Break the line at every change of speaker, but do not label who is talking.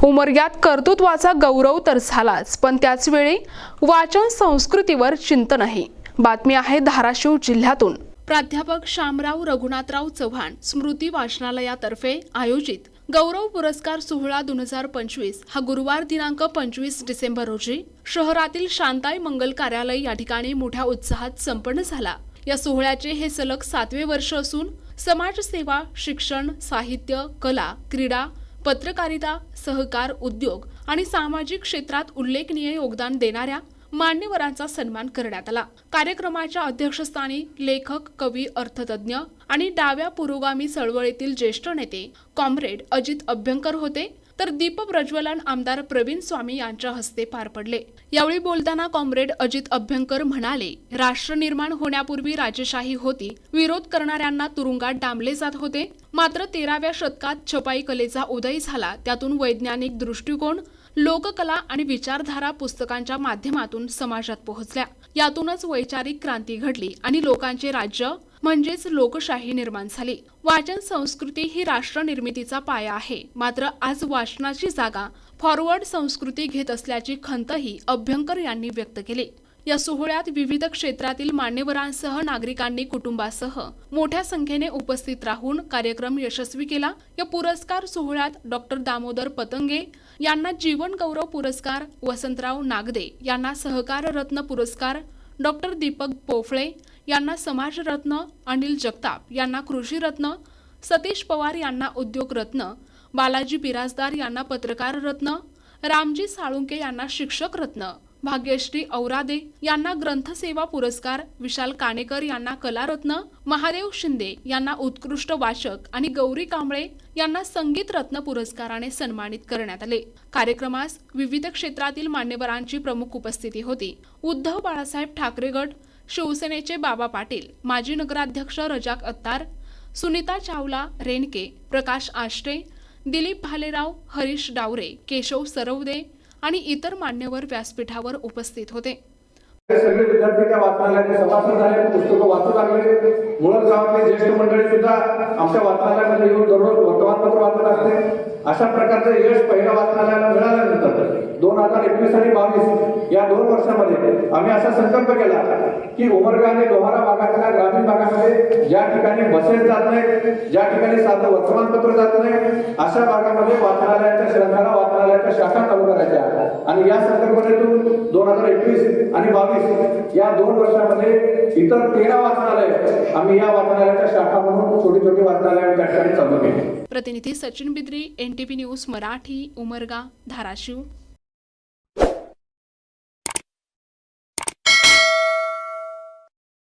उमरग्यात कर्तृत्वाचा गौरव तर झालाच, पण त्याच वेळी वाचन संस्कृतीवर चिंतनही। बातमी आहे धाराशिव जिल्ह्यातून। प्राध्यापक शामराव रघुनाथराव चव्हाण स्मृती वाचनालयातर्फे आयोजित गौरव पुरस्कार सोहळा 2025 हा गुरुवार दिनांक 25 डिसेंबर रोजी शहरातील शांताई मंगल कार्यालय या ठिकाणी मोठ्या उत्साहात संपन्न झाला। या सोहळ्याचे हे सलग 7वे वर्ष असून समाजसेवा, शिक्षण, साहित्य, कला, क्रीडा, पत्रकारिता, सहकार, उद्योग आणि सामाजिक क्षेत्रात उल्लेखनीय योगदान देणाऱ्या मान्यवरांचा सन्मान करण्यात आला। कार्यक्रमाच्या अध्यक्षस्थानी लेखक, कवी, अर्थतज्ञ आणि डाव्या पुरोगामी चळवळीतील ज्येष्ठ नेते कॉम्रेड अजित अभ्यंकर होते, तर दीप प्रज्वलन आमदार प्रवीण स्वामी यांच्या हस्ते पार पडले। यावेळी बोलताना कॉम्रेड अजित अभ्यंकर म्हणाले, राष्ट्र निर्माण होण्यापूर्वी राजेशाही होती, विरोध करणाऱ्यांना तुरुंगात डांबले जात होते। मात्र 13व्या शतकात छपाई कलेचा उदय झाला, त्यातून वैज्ञानिक दृष्टिकोन, लोककला आणि विचारधारा पुस्तकांच्या माध्यमातून समाजात पोहोचल्या। यातूनच वैचारिक क्रांती घडली आणि लोकांचे राज्य म्हणजेच लोकशाही निर्माण झाली। वाचन संस्कृती ही राष्ट्र निर्मितीचा पाया आहे, मात्र आज वाचनाची जागा फॉरवर्ड संस्कृती घेत असल्याची खंतही अभ्यंकर यांनी व्यक्त केली। या सोहळ्यात विविध क्षेत्रातील मान्यवरांसह नागरिकांनी कुटुंबासह मोठ्या संख्येने उपस्थित राहून कार्यक्रम यशस्वी केला। या पुरस्कार सोहळ्यात डॉक्टर दामोदर पतंगे यांना जीवन गौरव पुरस्कार, वसंतराव नागदे यांना सहकार रत्न पुरस्कार, डॉक्टर दीपक पोफळे यांना समाज रत्न, अनिल जगताप यांना कृषी रत्न, सतीश पवार यांना उद्योग रत्न, बालाजी बिराजदार यांना पत्रकार रत्न, रामजी साळुंके यांना शिक्षक रत्न, भाग्यश्री औरादे यांना ग्रंथसेवा पुरस्कार, विशाल कानेकर यांना कलारत्न, महादेव शिंदे यांना उत्कृष्ट वाचक आणि गौरी कांबळे यांना संगीत रत्न पुरस्काराने सन्मानित करण्यात आले। कार्यक्रमास विविध क्षेत्रातील मान्यवरांची प्रमुख उपस्थिती होती। उद्धव बाळासाहेब ठाकरे गट, शिवसेनेचे बाबा पाटील, माजी नगराध्यक्ष रजाक अत्तार, सुनीता चावला रेणके, प्रकाश आष्टे, दिलीप भालेराव, हरीश डावरे, केशव सरवदे आणि इतर मान्यवर व्यासपीठावर उपस्थित होते।
सगळे विद्यार्थी त्या वाचनालयाचे सभासद झाले, पुस्तकं वाचू लागले। मुळद गावातले ज्येष्ठ मंडळी सुद्धा आमच्या वाचनालयामध्ये येऊन दररोज वर्तमानपत्र वाचत असते। अशा प्रकारचं यश पहिल्या वाचनालयाला मिळाल्यानंतर 2021 आणि 2022 या 2 वर्षांमध्ये आम्ही असा संकल्प केला की उमरगा आणि लोहारा भागातल्या ग्रामीण भागामध्ये ज्या ठिकाणी बसेस जात नाहीत, ज्या ठिकाणी साधं वर्तमानपत्र जात नाही, अशा भागामध्ये वाचनालयाच्या शृंखला, वाचनालयाच्या शाखा चालू करायच्या। आणि या संकल्पनेतून 2021 आणि 22 या 2 वर्षांमध्ये इतर 13 वाचनालय आम्ही या वाचनालयाच्या शाखा म्हणून छोटी छोटी वाचनालय त्या ठिकाणी चालू केली।
प्रतिनिधी सचिन बिद्री, NTV न्यूज मराठी, उमरगा, धाराशिव।